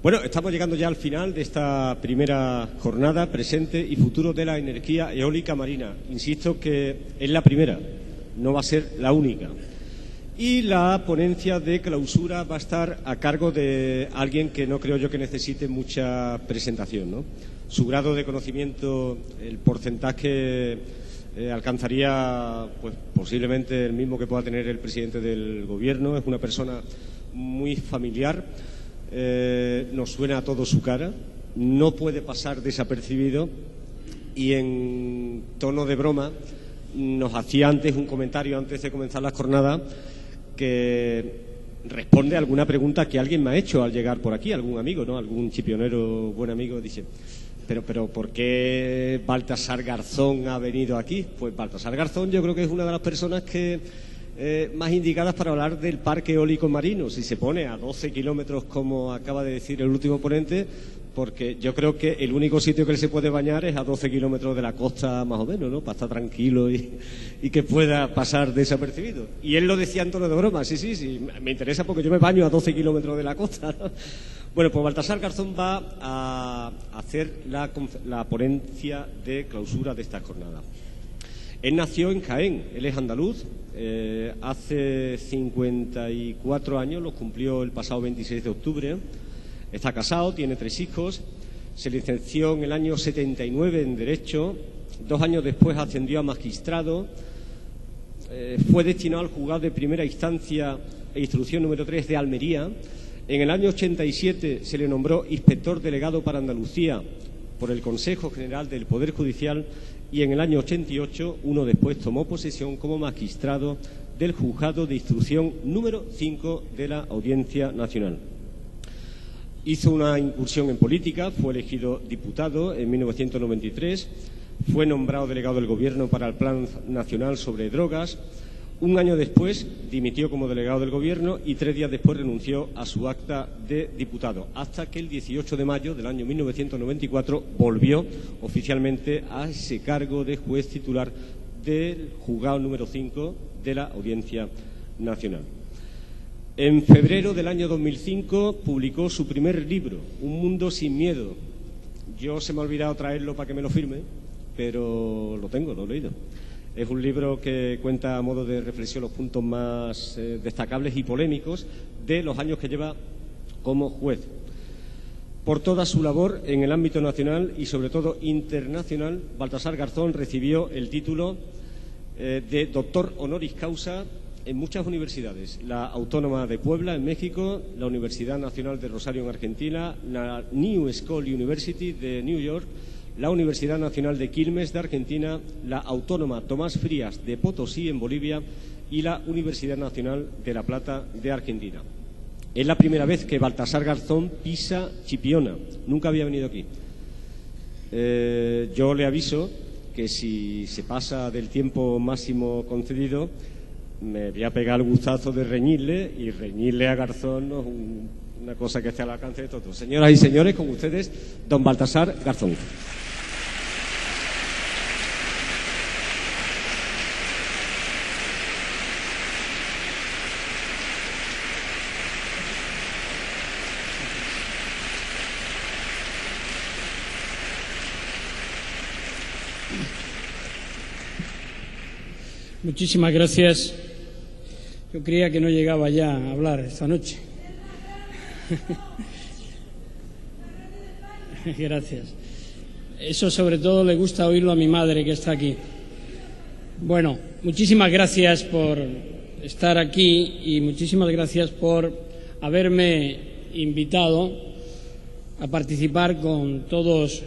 Bueno, estamos llegando ya al final de esta primera jornada, presente y futuro de la energía eólica marina. Insisto que es la primera, no va a ser la única. Y la ponencia de clausura va a estar a cargo de alguien que no creo yo que necesite mucha presentación, ¿no? Su grado de conocimiento, el porcentaje alcanzaría pues posiblemente el mismo que pueda tener el presidente del Gobierno. Es una persona muy familiar. Nos suena a todo su cara, no puede pasar desapercibido y en tono de broma nos hacía antes un comentario antes de comenzar la jornada que responde a alguna pregunta que alguien me ha hecho al llegar por aquí, algún amigo, ¿no? Algún chipionero buen amigo dice, pero ¿por qué Baltasar Garzón ha venido aquí? Pues Baltasar Garzón yo creo que es una de las personas que más indicadas para hablar del parque eólico marino, si se pone a 12 kilómetros, como acaba de decir el último ponente, porque yo creo que el único sitio que él se puede bañar es a 12 kilómetros de la costa, más o menos, ¿no? Para estar tranquilo y que pueda pasar desapercibido. Y él lo decía en tono de broma, sí, me interesa porque yo me baño a 12 kilómetros de la costa, ¿no? Bueno, pues Baltasar Garzón va a hacer la ponencia de clausura de esta jornada. Él nació en Jaén, él es andaluz, hace 54 años, los cumplió el pasado 26 de octubre, está casado, tiene 3 hijos, se licenció en el año 79 en Derecho, 2 años después ascendió a magistrado, fue destinado al juzgado de primera instancia e instrucción número 3 de Almería. En el año 87 se le nombró inspector delegado para Andalucía por el Consejo General del Poder Judicial y en el año 88, uno después, tomó posesión como magistrado del Juzgado de Instrucción número 5 de la Audiencia Nacional. Hizo una incursión en política, fue elegido diputado en 1993, fue nombrado delegado del Gobierno para el Plan Nacional sobre Drogas. Un año después dimitió como delegado del Gobierno y 3 días después renunció a su acta de diputado, hasta que el 18 de mayo del año 1994 volvió oficialmente a ese cargo de juez titular del Juzgado número 5 de la Audiencia Nacional. En febrero del año 2005 publicó su primer libro, Un mundo sin miedo. Yo se me ha olvidado traerlo para que me lo firme, pero lo tengo, lo he leído. Es un libro que cuenta a modo de reflexión los puntos más destacables y polémicos de los años que lleva como juez. Por toda su labor en el ámbito nacional y sobre todo internacional, Baltasar Garzón recibió el título de doctor honoris causa en muchas universidades: la Autónoma de Puebla en México, la Universidad Nacional de Rosario en Argentina, la New School University de New York, la Universidad Nacional de Quilmes de Argentina, la Autónoma Tomás Frías de Potosí en Bolivia y la Universidad Nacional de La Plata de Argentina. Es la primera vez que Baltasar Garzón pisa Chipiona, nunca había venido aquí. Yo le aviso que si se pasa del tiempo máximo concedido, me voy a pegar el gustazo de reñirle, y reñirle a Garzón no es una cosa que esté al alcance de todos. Señoras y señores, con ustedes, don Baltasar Garzón. Muchísimas gracias. Yo creía que no llegaba ya a hablar esta noche. Gracias. Eso sobre todo le gusta oírlo a mi madre, que está aquí. Bueno, muchísimas gracias por estar aquí y muchísimas gracias por haberme invitado a participar con todos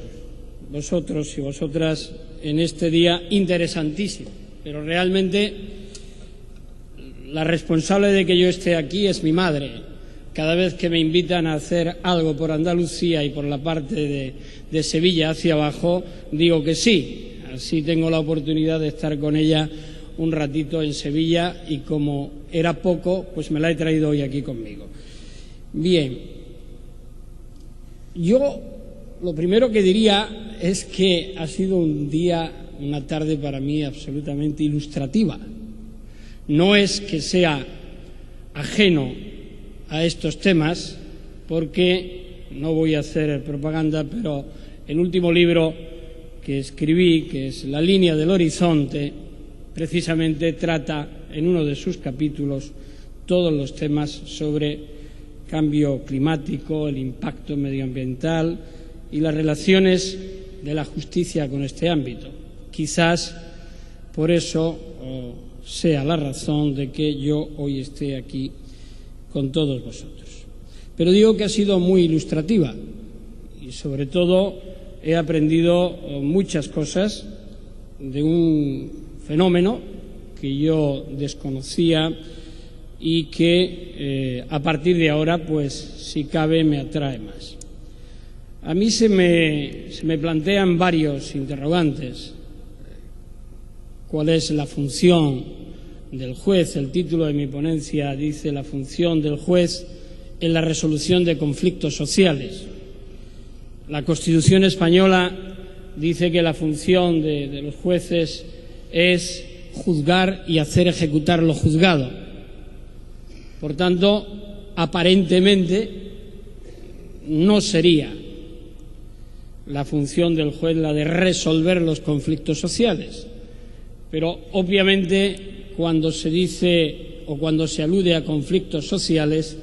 vosotros y vosotras en este día interesantísimo. Pero realmente la responsable de que yo esté aquí es mi madre. Cada vez que me invitan a hacer algo por Andalucía y por la parte de Sevilla hacia abajo, digo que sí. Así tengo la oportunidad de estar con ella un ratito en Sevilla y como era poco, pues me la he traído hoy aquí conmigo. Bien, yo lo primero que diría es que ha sido una tarde para mí absolutamente ilustrativa. No es que sea ajeno a estos temas, porque no voy a hacer propaganda, pero el último libro que escribí, que es La línea del horizonte, precisamente trata en uno de sus capítulos todos los temas sobre cambio climático, el impacto medioambiental y las relaciones de la justicia con este ámbito. Quizás por eso sea la razón de que yo hoy esté aquí con todos vosotros. Pero digo que ha sido muy ilustrativa y sobre todo he aprendido muchas cosas de un fenómeno que yo desconocía y que a partir de ahora, pues si cabe, me atrae más. A mí se me plantean varios interrogantes. ¿Cuál es la función del juez? El título de mi ponencia dice la función del juez en la resolución de conflictos sociales. La Constitución española dice que la función de los jueces es juzgar y hacer ejecutar lo juzgado. Por tanto, aparentemente no sería la función del juez la de resolver los conflictos sociales. Pero obviamente cuando se dice o cuando se alude a conflictos sociales,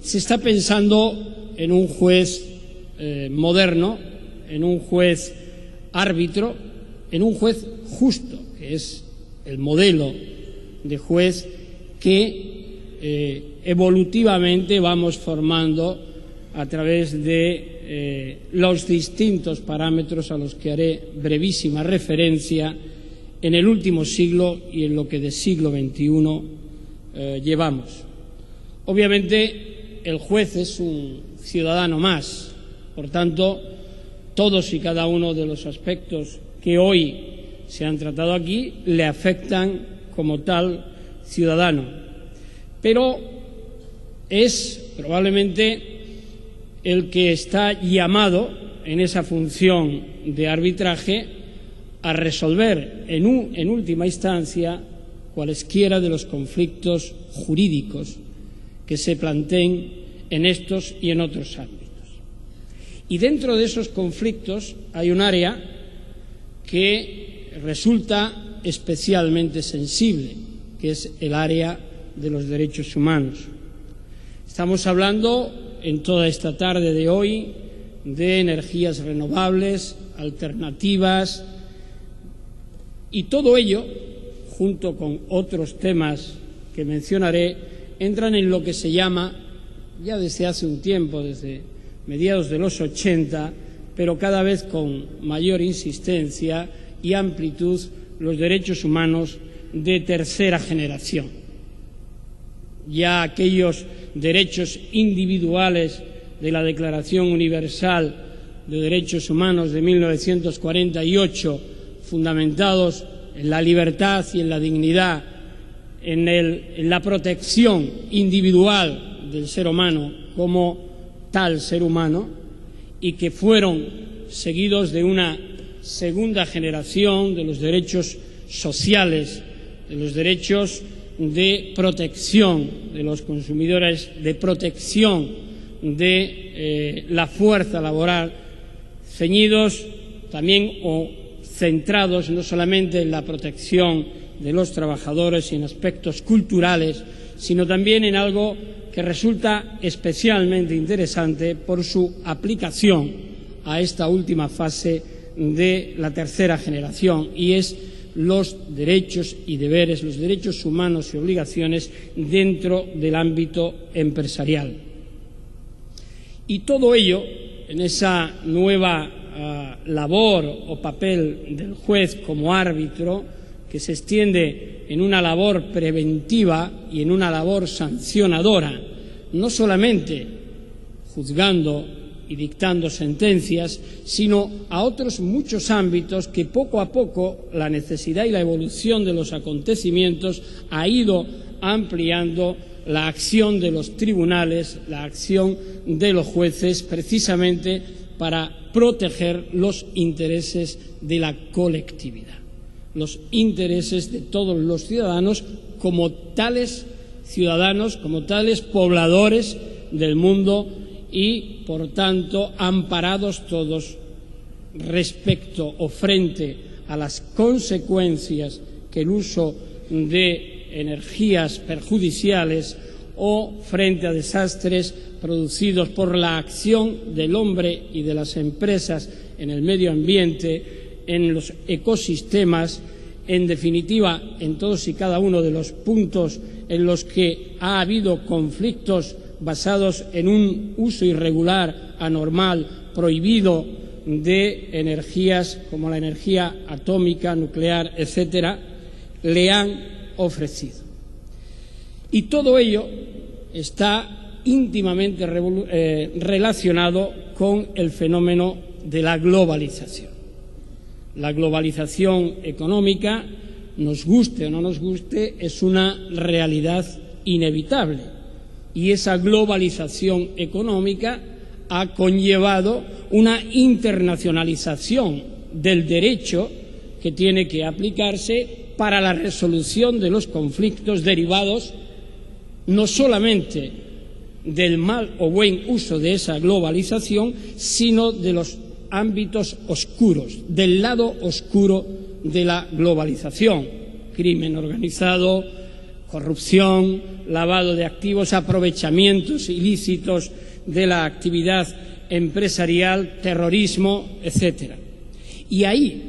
se está pensando en un juez moderno, en un juez árbitro, en un juez justo, que es el modelo de juez que evolutivamente vamos formando a través de los distintos parámetros a los que haré brevísima referencia en el último siglo y en lo que de siglo XXI llevamos. Obviamente el juez es un ciudadano más, por tanto todos y cada uno de los aspectos que hoy se han tratado aquí le afectan como tal ciudadano, pero es probablemente el que está llamado en esa función de arbitraje a resolver en última instancia cualesquiera de los conflictos jurídicos que se planteen en estos y en otros ámbitos. Y dentro de esos conflictos hay un área que resulta especialmente sensible, que es el área de los derechos humanos. Estamos hablando en toda esta tarde de hoy de energías renovables, alternativas, y todo ello, junto con otros temas que mencionaré, entran en lo que se llama, ya desde hace un tiempo, desde mediados de los 80, pero cada vez con mayor insistencia y amplitud, los derechos humanos de tercera generación. Ya aquellos derechos individuales de la Declaración Universal de Derechos Humanos de 1948, fundamentados en la libertad y en la dignidad, en la protección individual del ser humano como tal ser humano, y que fueron seguidos de una segunda generación de los derechos sociales, de los derechos de protección de los consumidores, de protección de la fuerza laboral, ceñidos también o centrados no solamente en la protección de los trabajadores y en aspectos culturales, sino también en algo que resulta especialmente interesante por su aplicación a esta última fase de la tercera generación, y es los derechos y deberes, los derechos humanos y obligaciones dentro del ámbito empresarial. Y todo ello en esa nueva labor o papel del juez como árbitro, que se extiende en una labor preventiva y en una labor sancionadora, no solamente juzgando y dictando sentencias, sino a otros muchos ámbitos que poco a poco la necesidad y la evolución de los acontecimientos ha ido ampliando la acción de los tribunales, la acción de los jueces, precisamente para proteger los intereses de la colectividad, los intereses de todos los ciudadanos como tales ciudadanos, como tales pobladores del mundo, y, por tanto, amparados todos respecto o frente a las consecuencias que el uso de energías perjudiciales o frente a desastres producidos por la acción del hombre y de las empresas en el medio ambiente, en los ecosistemas, en definitiva, en todos y cada uno de los puntos en los que ha habido conflictos basados en un uso irregular, anormal, prohibido de energías como la energía atómica, nuclear, etcétera, le han ofrecido. Y todo ello está íntimamente relacionado con el fenómeno de la globalización. La globalización económica, nos guste o no nos guste, es una realidad inevitable, y esa globalización económica ha conllevado una internacionalización del derecho que tiene que aplicarse para la resolución de los conflictos derivados no solamente del mal o buen uso de esa globalización, sino de los ámbitos oscuros, del lado oscuro de la globalización: crimen organizado, corrupción, lavado de activos, aprovechamientos ilícitos de la actividad empresarial, terrorismo, etcétera. Y ahí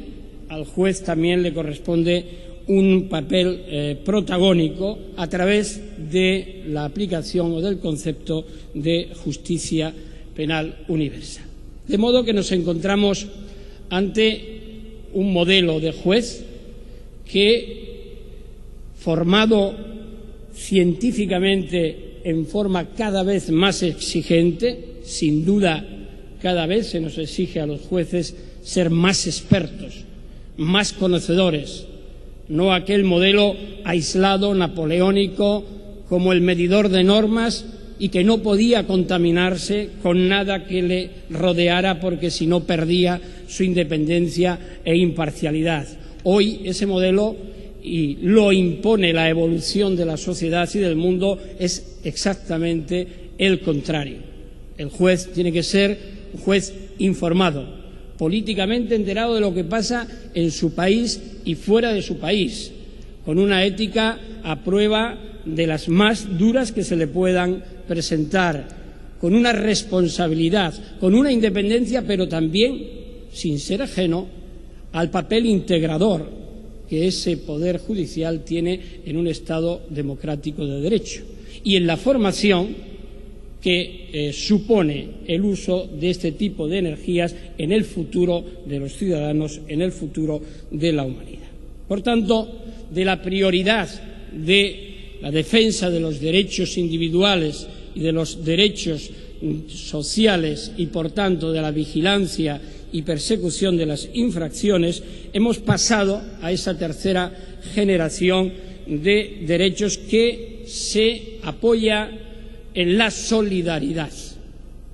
al juez también le corresponde un papel protagónico a través de la aplicación o del concepto de justicia penal universal. De modo que nos encontramos ante un modelo de juez que, formado científicamente en forma cada vez más exigente, sin duda cada vez se nos exige a los jueces ser más expertos, más conocedores, no aquel modelo aislado, napoleónico, como el medidor de normas y que no podía contaminarse con nada que le rodeara porque si no perdía su independencia e imparcialidad. Hoy ese modelo, y lo impone la evolución de la sociedad y del mundo, es exactamente el contrario. El juez tiene que ser un juez informado, políticamente enterado de lo que pasa en su país y fuera de su país, con una ética a prueba de las más duras que se le puedan presentar, con una responsabilidad, con una independencia, pero también sin ser ajeno al papel integrador que ese poder judicial tiene en un Estado democrático de derecho y en la formación que supone el uso de este tipo de energías en el futuro de los ciudadanos, en el futuro de la humanidad. Por tanto, de la prioridad de la defensa de los derechos individuales y de los derechos sociales y, por tanto, de la vigilancia y persecución de las infracciones, hemos pasado a esa tercera generación de derechos que se apoya en la solidaridad,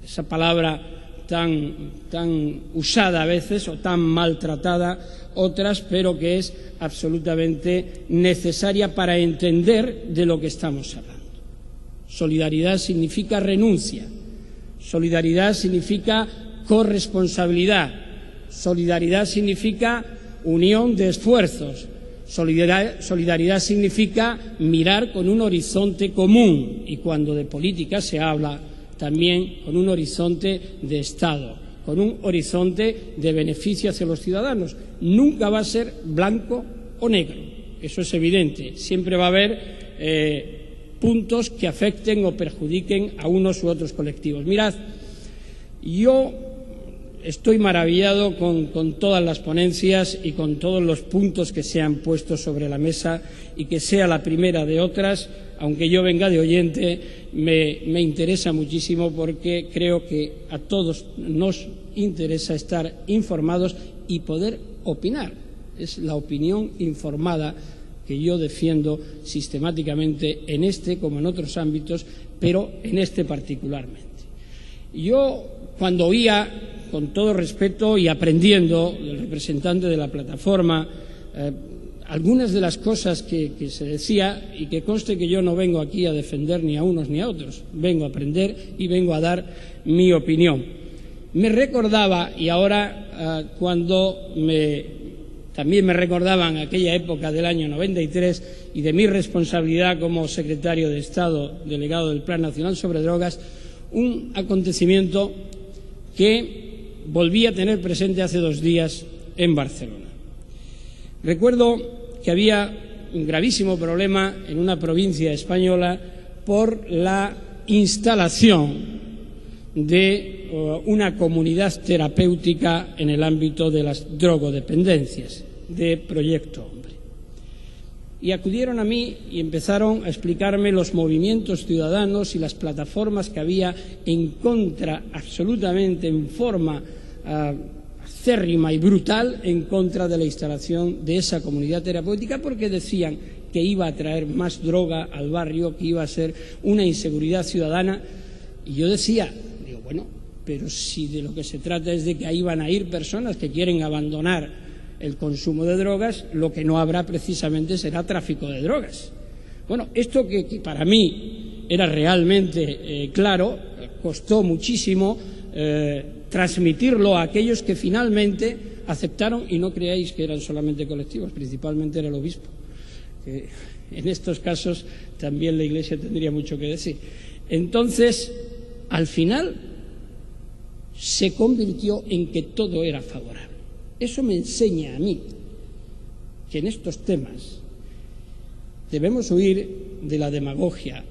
esa palabra tan usada a veces o tan maltratada otras, pero que es absolutamente necesaria para entender de lo que estamos hablando. Solidaridad significa renuncia, solidaridad significa corresponsabilidad, solidaridad significa unión de esfuerzos, solidaridad significa mirar con un horizonte común, y cuando de política se habla también con un horizonte de Estado, con un horizonte de beneficio hacia los ciudadanos. Nunca va a ser blanco o negro, eso es evidente. Siempre va a haber puntos que afecten o perjudiquen a unos u otros colectivos. Mirad, yo estoy maravillado con todas las ponencias y con todos los puntos que se han puesto sobre la mesa, y que sea la primera de otras, aunque yo venga de oyente, me interesa muchísimo, porque creo que a todos nos interesa estar informados y poder opinar. Es la opinión informada que yo defiendo sistemáticamente en este como en otros ámbitos, pero en este particularmente. Yo, cuando oía, con todo respeto y aprendiendo del representante de la plataforma, algunas de las cosas que se decía, y que conste que yo no vengo aquí a defender ni a unos ni a otros, vengo a aprender y vengo a dar mi opinión. Me recordaba, y ahora también me recordaban aquella época del año 93 y de mi responsabilidad como secretario de Estado, delegado del Plan Nacional sobre Drogas, un acontecimiento que volví a tener presente hace 2 días en Barcelona. Recuerdo que había un gravísimo problema en una provincia española por la instalación de una comunidad terapéutica en el ámbito de las drogodependencias, de Proyecto Hombre. Y acudieron a mí y empezaron a explicarme los movimientos ciudadanos y las plataformas que había en contra, absolutamente en forma acérrima y brutal, en contra de la instalación de esa comunidad terapéutica, porque decían que iba a traer más droga al barrio, que iba a ser una inseguridad ciudadana. Y yo decía, bueno, pero si de lo que se trata es de que ahí van a ir personas que quieren abandonar el consumo de drogas, lo que no habrá precisamente será tráfico de drogas. Bueno, esto que para mí era realmente claro, costó muchísimo transmitirlo a aquellos que finalmente aceptaron, y no creáis que eran solamente colectivos, principalmente era el obispo, que en estos casos también la Iglesia tendría mucho que decir. Entonces, al final se convirtió en que todo era favorable. Eso me enseña a mí que en estos temas debemos huir de la demagogia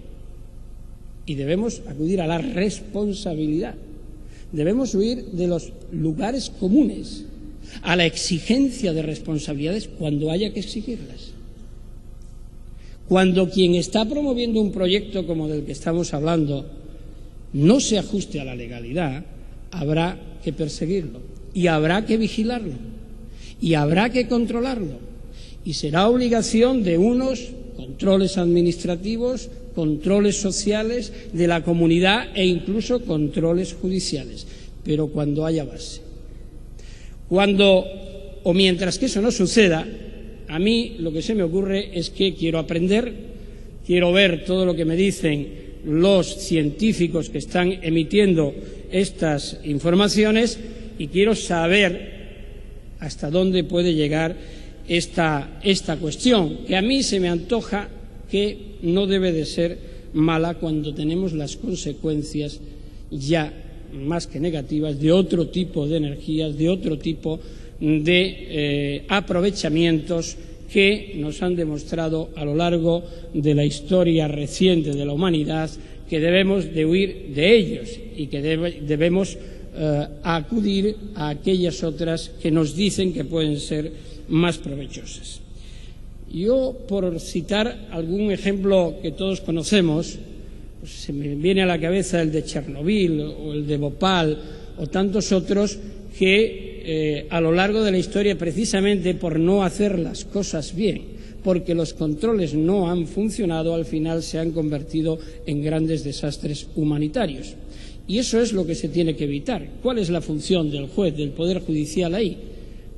y debemos acudir a la responsabilidad. Debemos huir de los lugares comunes, a la exigencia de responsabilidades cuando haya que exigirlas. Cuando quien está promoviendo un proyecto como del que estamos hablando no se ajuste a la legalidad, habrá que perseguirlo y habrá que vigilarlo y habrá que controlarlo, y será obligación de unos controles administrativos, controles sociales de la comunidad e incluso controles judiciales, pero cuando haya base. Mientras que eso no suceda, a mí lo que se me ocurre es que quiero aprender, quiero ver todo lo que me dicen los científicos que están emitiendo estas informaciones y quiero saber hasta dónde puede llegar esta cuestión, que a mí se me antoja que no debe de ser mala cuando tenemos las consecuencias ya más que negativas de otro tipo de energías, de otro tipo de aprovechamientos que nos han demostrado a lo largo de la historia reciente de la humanidad que debemos de huir de ellos y que debemos acudir a aquellas otras que nos dicen que pueden ser más provechosas. Yo, por citar algún ejemplo que todos conocemos, pues se me viene a la cabeza el de Chernobyl o el de Bhopal o tantos otros que a lo largo de la historia, precisamente por no hacer las cosas bien, porque los controles no han funcionado, al final se han convertido en grandes desastres humanitarios. Y eso es lo que se tiene que evitar. ¿Cuál es la función del juez, del Poder Judicial ahí?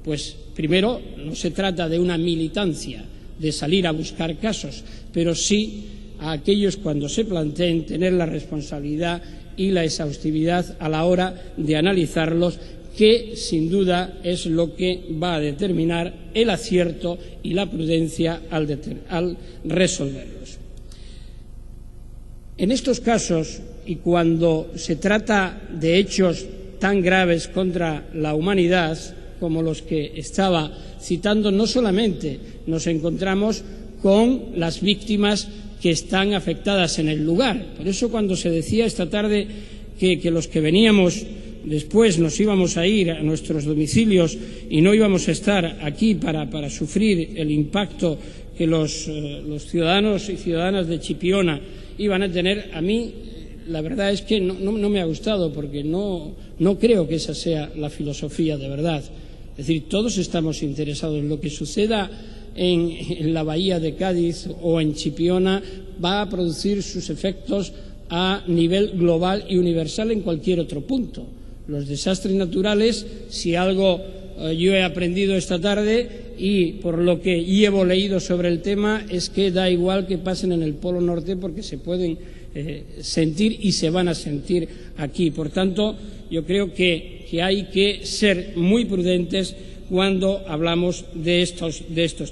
Pues primero, no se trata de una militancia, de salir a buscar casos, pero sí a aquellos, cuando se planteen, tener la responsabilidad y la exhaustividad a la hora de analizarlos, que sin duda es lo que va a determinar el acierto y la prudencia al resolverlos. En estos casos, y cuando se trata de hechos tan graves contra la humanidad como los que estaba citando, no solamente nos encontramos con las víctimas que están afectadas en el lugar. Por eso, cuando se decía esta tarde que los que veníamos después nos íbamos a ir a nuestros domicilios y no íbamos a estar aquí para sufrir el impacto que los ciudadanos y ciudadanas de Chipiona iban a tener, a mí la verdad es que no me ha gustado, porque no creo que esa sea la filosofía de verdad. Es decir, todos estamos interesados en lo que suceda en la bahía de Cádiz o en Chipiona, va a producir sus efectos a nivel global y universal en cualquier otro punto. Los desastres naturales, si algo yo he aprendido esta tarde y por lo que llevo leído sobre el tema es que da igual que pasen en el Polo Norte porque se pueden sentir y se van a sentir aquí. Por tanto, yo creo que hay que ser muy prudentes cuando hablamos de estos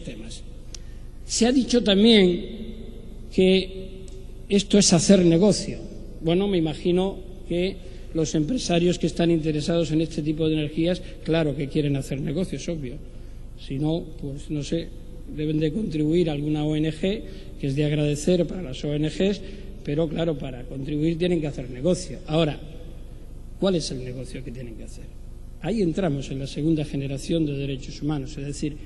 temas. Se ha dicho también que esto es hacer negocio. Bueno, me imagino que los empresarios que están interesados en este tipo de energías, claro que quieren hacer negocio, es obvio. Si no, pues no sé, deben de contribuir a alguna ONG, que es de agradecer para las ONGs, pero claro, para contribuir tienen que hacer negocio. Ahora, ¿cuál es el negocio que tienen que hacer? Ahí entramos en la segunda generación de derechos humanos, es decir,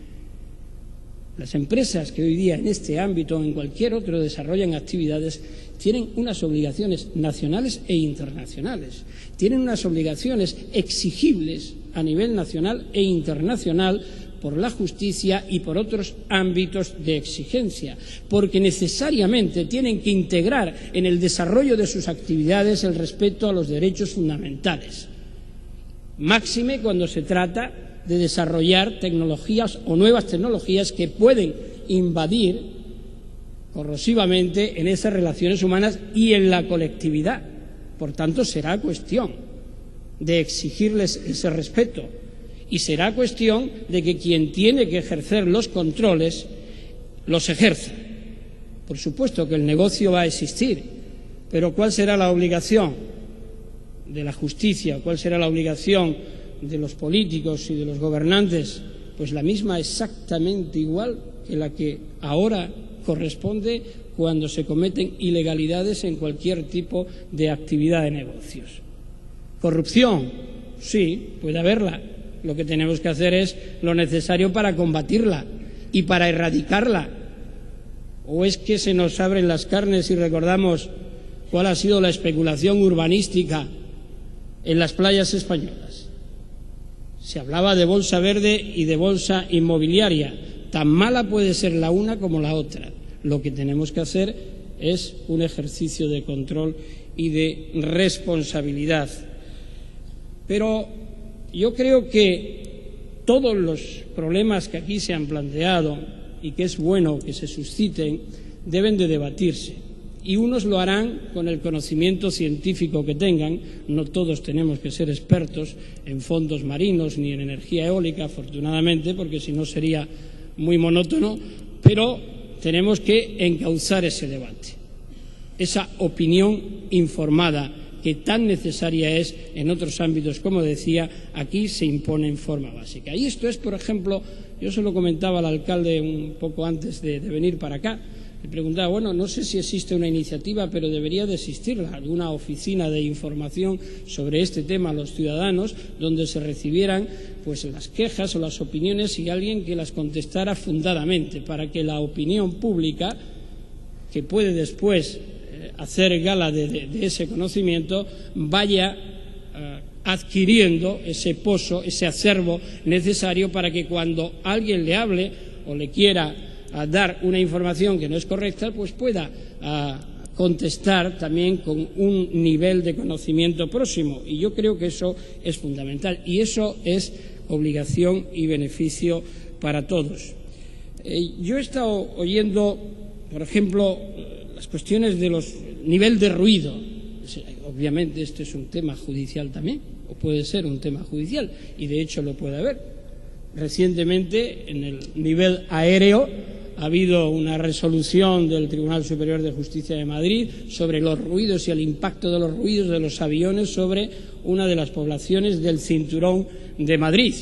las empresas que hoy día en este ámbito o en cualquier otro desarrollan actividades tienen unas obligaciones nacionales e internacionales, tienen unas obligaciones exigibles a nivel nacional e internacional por la justicia y por otros ámbitos de exigencia, porque necesariamente tienen que integrar en el desarrollo de sus actividades el respeto a los derechos fundamentales, máxime cuando se trata de desarrollar tecnologías o nuevas tecnologías que pueden invadir corrosivamente en esas relaciones humanas y en la colectividad. Por tanto, será cuestión de exigirles ese respeto y será cuestión de que quien tiene que ejercer los controles los ejerza. Por supuesto que el negocio va a existir, pero ¿cuál será la obligación de la justicia? ¿Cuál será la obligación de los políticos y de los gobernantes? Pues la misma, exactamente igual que la que ahora corresponde cuando se cometen ilegalidades en cualquier tipo de actividad de negocios. ¿Corrupción? Sí, puede haberla. Lo que tenemos que hacer es lo necesario para combatirla y para erradicarla. ¿O es que se nos abren las carnes y recordamos cuál ha sido la especulación urbanística en las playas españolas? Se hablaba de bolsa verde y de bolsa inmobiliaria. Tan mala puede ser la una como la otra. Lo que tenemos que hacer es un ejercicio de control y de responsabilidad. Pero yo creo que todos los problemas que aquí se han planteado y que es bueno que se susciten deben de debatirse. Y unos lo harán con el conocimiento científico que tengan. No todos tenemos que ser expertos en fondos marinos ni en energía eólica, afortunadamente, porque si no sería muy monótono, pero tenemos que encauzar ese debate, esa opinión informada que tan necesaria es en otros ámbitos, como decía, aquí se impone en forma básica. Y esto es, por ejemplo, yo se lo comentaba al alcalde un poco antes de venir para acá. Le preguntaba, bueno, no sé si existe una iniciativa, pero debería de existir alguna oficina de información sobre este tema a los ciudadanos, donde se recibieran pues las quejas o las opiniones y alguien que las contestara fundadamente, para que la opinión pública, que puede después hacer gala de ese conocimiento, vaya adquiriendo ese pozo, ese acervo necesario para que cuando alguien le hable o le quiera a dar una información que no es correcta, pues pueda contestar también con un nivel de conocimiento próximo. Y yo creo que eso es fundamental y eso es obligación y beneficio para todos. Yo he estado oyendo, por ejemplo, las cuestiones de los nivel de ruido. Obviamente este es un tema judicial también, o puede ser un tema judicial, y de hecho lo puede haber. Recientemente, en el nivel aéreo, ha habido una resolución del Tribunal Superior de Justicia de Madrid sobre los ruidos y el impacto de los ruidos de los aviones sobre una de las poblaciones del cinturón de Madrid.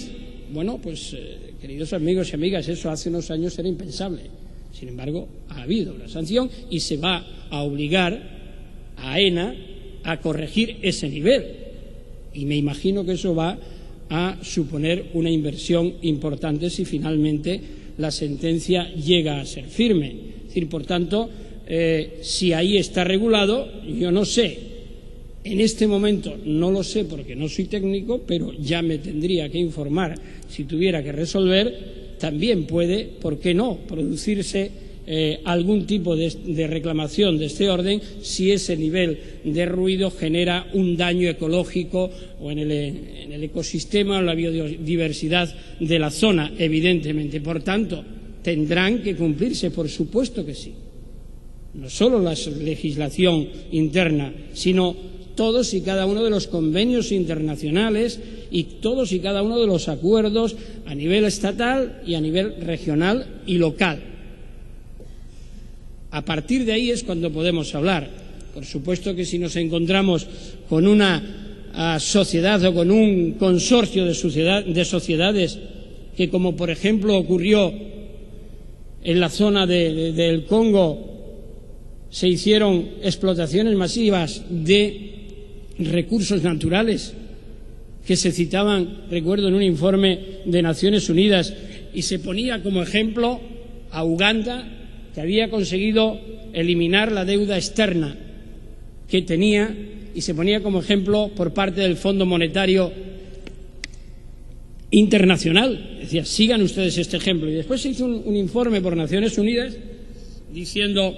Bueno, pues, queridos amigos y amigas, eso hace unos años era impensable. Sin embargo, ha habido una sanción y se va a obligar a AENA a corregir ese nivel. Y me imagino que eso va a suponer una inversión importante si finalmente la sentencia llega a ser firme. Es decir, por tanto, si ahí está regulado, yo no sé, en este momento no lo sé porque no soy técnico, pero ya me tendría que informar si tuviera que resolver. También puede, ¿por qué no?, producirse algún tipo de reclamación de este orden si ese nivel de ruido genera un daño ecológico o en el ecosistema o la biodiversidad de la zona, evidentemente. Por tanto, tendrán que cumplirse, por supuesto que sí. No solo la legislación interna, sino todos y cada uno de los convenios internacionales y todos y cada uno de los acuerdos a nivel estatal y a nivel regional y local. A partir de ahí es cuando podemos hablar. Por supuesto que si nos encontramos con una sociedad o con un consorcio de sociedades que, como por ejemplo ocurrió en la zona del Congo, se hicieron explotaciones masivas de recursos naturales que se citaban, recuerdo, en un informe de Naciones Unidas, y se ponía como ejemplo a Uganda, que había conseguido eliminar la deuda externa que tenía, y se ponía como ejemplo por parte del Fondo Monetario Internacional. Decía, sigan ustedes este ejemplo. Y después se hizo un informe por Naciones Unidas diciendo,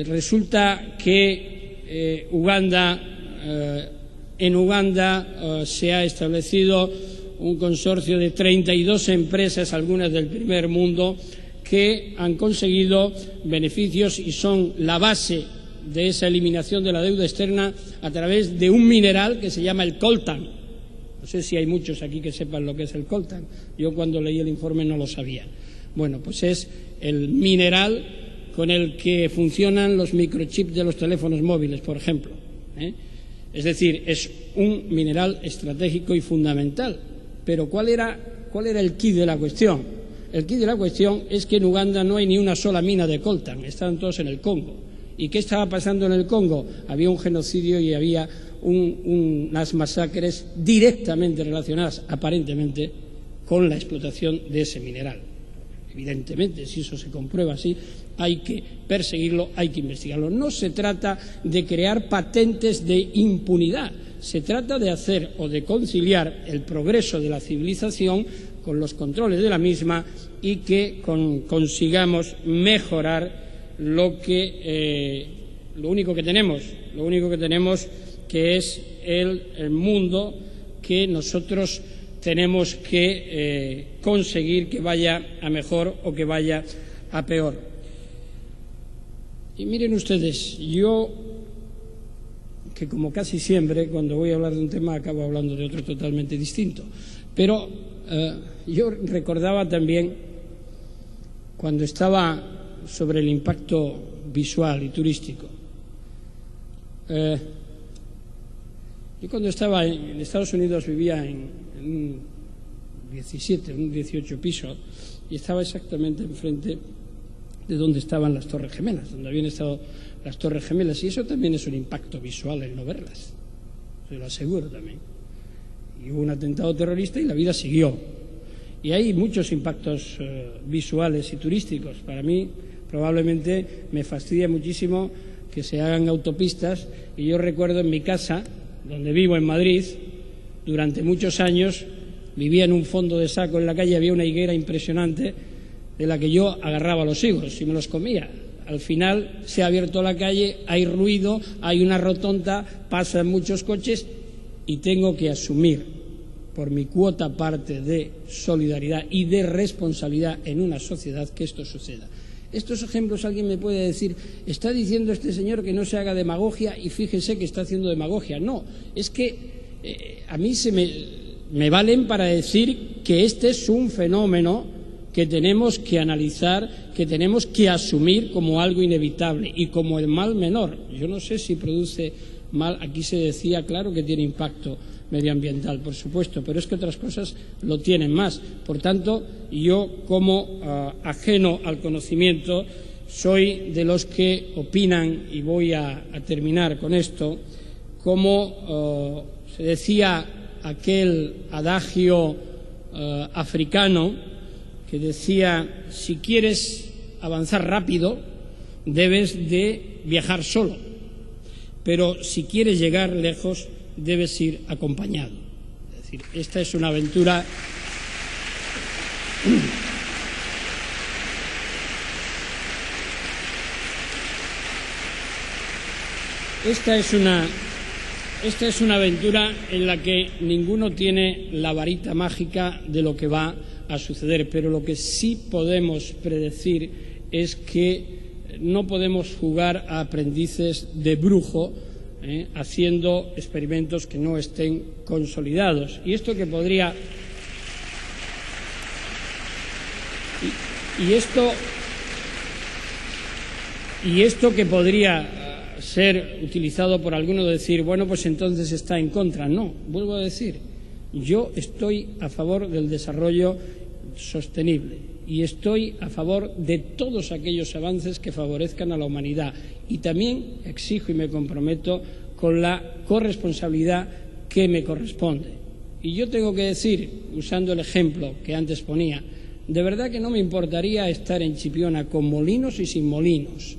resulta que en Uganda se ha establecido un consorcio de 32 empresas, algunas del primer mundo, que han conseguido beneficios y son la base de esa eliminación de la deuda externa a través de un mineral que se llama el coltan. No sé si hay muchos aquí que sepan lo que es el coltan. Yo cuando leí el informe no lo sabía. Bueno, pues es el mineral con el que funcionan los microchips de los teléfonos móviles, por ejemplo. Es decir, es un mineral estratégico y fundamental. Pero ¿cuál era el quid de la cuestión? El quid de la cuestión es que en Uganda no hay ni una sola mina de coltan, están todos en el Congo. ¿Y qué estaba pasando en el Congo? Había un genocidio y había unas masacres directamente relacionadas, aparentemente, con la explotación de ese mineral. Evidentemente, si eso se comprueba así, hay que perseguirlo, hay que investigarlo. No se trata de crear patentes de impunidad, se trata de hacer o de conciliar el progreso de la civilización con los controles de la misma y que consigamos mejorar lo único que tenemos, que es el mundo que nosotros tenemos que conseguir que vaya a mejor o que vaya a peor. Y miren ustedes, yo, que como casi siempre, cuando voy a hablar de un tema acabo hablando de otro totalmente distinto, pero yo recordaba también cuando estaba sobre el impacto visual y turístico. Yo cuando estaba en Estados Unidos vivía en un 18 piso y estaba exactamente enfrente de donde estaban las Torres Gemelas, donde habían estado las Torres Gemelas, y eso también es un impacto visual el no verlas, se lo aseguro también. Y hubo un atentado terrorista y la vida siguió. Y hay muchos impactos visuales y turísticos. Para mí probablemente me fastidia muchísimo que se hagan autopistas, y yo recuerdo en mi casa, donde vivo en Madrid, durante muchos años vivía en un fondo de saco en la calle, había una higuera impresionante de la que yo agarraba los higos y me los comía. Al final se ha abierto la calle, hay ruido, hay una rotonda, pasan muchos coches y tengo que asumir por mi cuota parte de solidaridad y de responsabilidad en una sociedad que esto suceda. Estos ejemplos alguien me puede decir, está diciendo este señor que no se haga demagogia y fíjese que está haciendo demagogia. No, es que a mí me valen para decir que este es un fenómeno que tenemos que analizar, que tenemos que asumir como algo inevitable y como el mal menor. Yo no sé si produce mal, aquí se decía, claro que tiene impacto medioambiental, por supuesto, pero es que otras cosas lo tienen más. Por tanto, yo como ajeno al conocimiento soy de los que opinan, y voy a terminar con esto, como se decía aquel adagio africano que decía, si quieres avanzar rápido debes de viajar solo, pero si quieres llegar lejos debes ir acompañado. Es decir, esta es una aventura Esta es una aventura en la que ninguno tiene la varita mágica de lo que va a suceder, pero lo que sí podemos predecir es que no podemos jugar a aprendices de brujo haciendo experimentos que no estén consolidados. Y esto que podría esto que podría ser utilizado por alguno de decir, bueno, pues entonces está en contra. No, vuelvo a decir, yo estoy a favor del desarrollo sostenible y estoy a favor de todos aquellos avances que favorezcan a la humanidad, y también exijo y me comprometo con la corresponsabilidad que me corresponde. Y yo tengo que decir, usando el ejemplo que antes ponía, de verdad que no me importaría estar en Chipiona con molinos y sin molinos,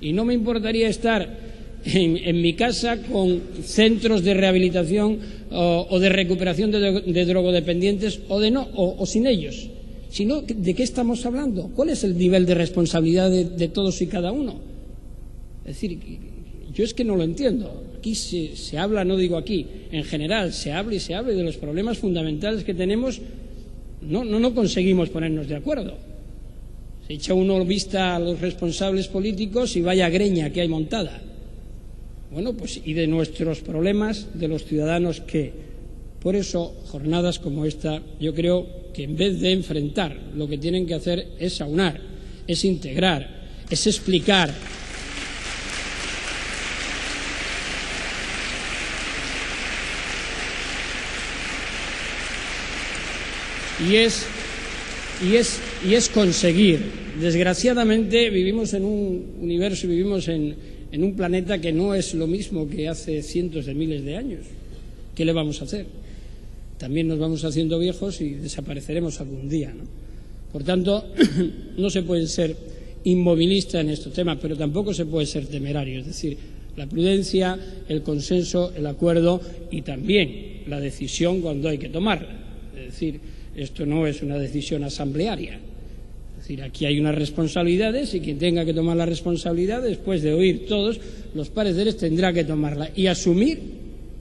y no me importaría estar en mi casa con centros de rehabilitación o de recuperación de drogodependientes o sin ellos. Sino, ¿de qué estamos hablando? ¿Cuál es el nivel de responsabilidad de todos y cada uno? Es decir, yo es que no lo entiendo. Aquí se habla, no digo aquí, en general, se habla y se habla de los problemas fundamentales que tenemos. No conseguimos ponernos de acuerdo. Se echa uno vista a los responsables políticos y vaya greña que hay montada. Bueno, pues y de nuestros problemas, de los ciudadanos, ¿qué? Por eso, jornadas como esta, yo creo que en vez de enfrentar, lo que tienen que hacer es aunar, es integrar, es explicar. Y es conseguir. Desgraciadamente vivimos en un universo, vivimos en un planeta que no es lo mismo que hace cientos de miles de años. ¿Qué le vamos a hacer? También nos vamos haciendo viejos y desapareceremos algún día, ¿no? Por tanto, no se puede ser inmovilista en estos temas, pero tampoco se puede ser temerario. Es decir, la prudencia, el consenso, el acuerdo y también la decisión cuando hay que tomarla. Es decir, esto no es una decisión asamblearia. Es decir, aquí hay unas responsabilidades y quien tenga que tomar la responsabilidad, después de oír todos los pareceres, tendrá que tomarla y asumir,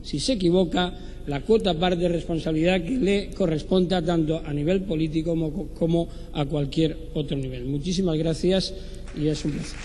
si se equivoca, la cuota parte de responsabilidad que le corresponda tanto a nivel político como a cualquier otro nivel. Muchísimas gracias y es un placer.